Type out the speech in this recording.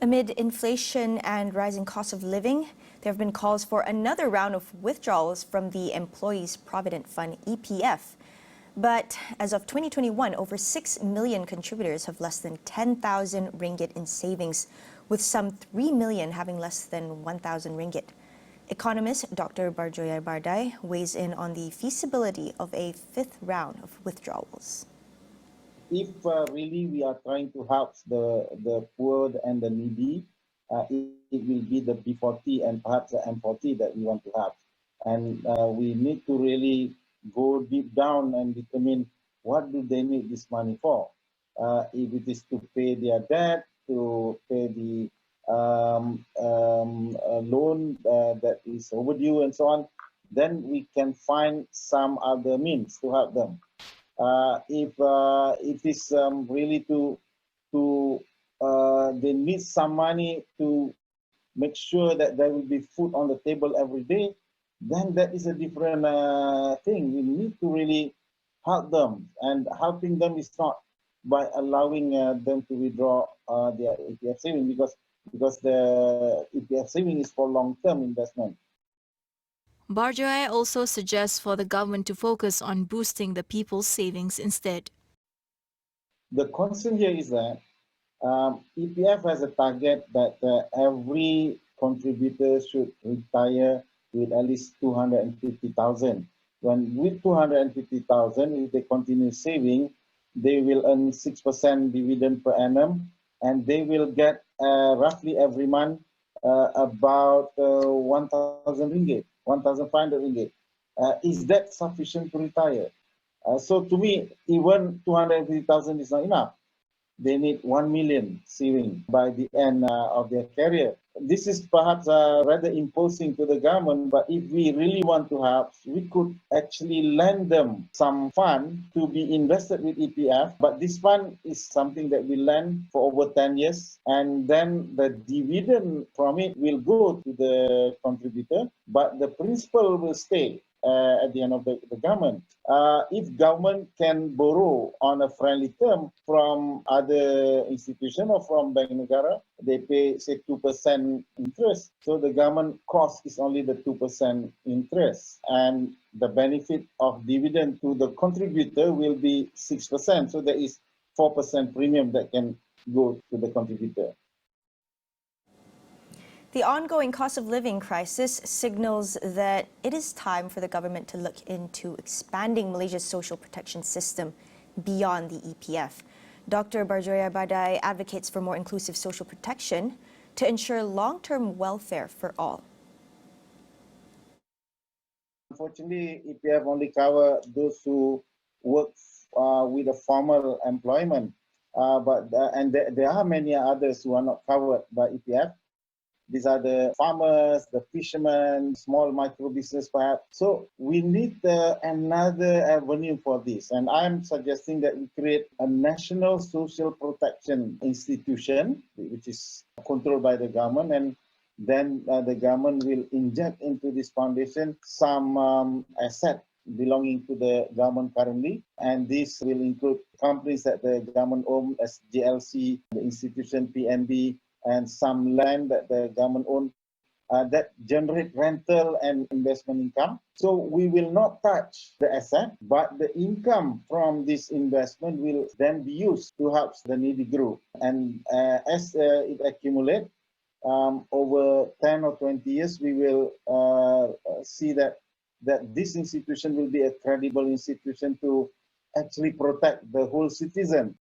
Amid inflation and rising cost of living, there have been calls for another round of withdrawals from the Employees Provident Fund, EPF. But as of 2021, over 6 million contributors have less than 10,000 ringgit in savings, with some 3 million having less than 1,000 ringgit. Economist Dr. Barjoya Bardai weighs in on the feasibility of a fifth round of withdrawals. If really we are trying to help the poor and the needy, it will be the B40 and perhaps the M40 that we want to have. And we need to really go deep down and determine what do they need this money for. If it is to pay their debt, to pay the loan that is overdue and so on, then we can find some other means to help them. If it is really they need some money to make sure that there will be food on the table every day, then that is a different thing. We need to really help them, and helping them is not by allowing them to withdraw their EPF saving, because the EPF saving is for long-term investment. Barjoya also suggests for the government to focus on boosting the people's savings instead. The concern here is that EPF has a target that every contributor should retire with at least 250,000. When with 250,000, if they continue saving, they will earn 6% dividend per annum, and they will get roughly every month about 1,000 ringgit. 1,500 ringgit. Is that sufficient to retire? So to me, even 250,000 is not enough. They need 1 million saving by the end of their career. This is perhaps rather imposing to the government, but if we really want to help, we could actually lend them some fund to be invested with EPF. But this fund is something that we lend for over 10 years, and then the dividend from it will go to the contributor, but the principal will stay at the end of the government. If government can borrow on a friendly term from other institution or from Bank Negara, they pay say 2% interest. So the government cost is only the 2% interest, and the benefit of dividend to the contributor will be 6%. So there is 4% premium that can go to the contributor. The ongoing cost of living crisis signals that it is time for the government to look into expanding Malaysia's social protection system beyond the EPF. Dr. Barjoya Bardai advocates for more inclusive social protection to ensure long-term welfare for all. Unfortunately, EPF only cover those who work with a formal employment, and there are many others who are not covered by EPF. These are the farmers, the fishermen, small micro business perhaps. So we need another avenue for this. And I'm suggesting that we create a national social protection institution, which is controlled by the government. And then the government will inject into this foundation some asset belonging to the government currently. And this will include companies that the government owns as GLC, the institution PNB, and some land that the government owns that generate rental and investment income. So we will not touch the asset, but the income from this investment will then be used to help the needy group. And as it accumulates over 10 or 20 years, we will see that this institution will be a credible institution to actually protect the whole citizen.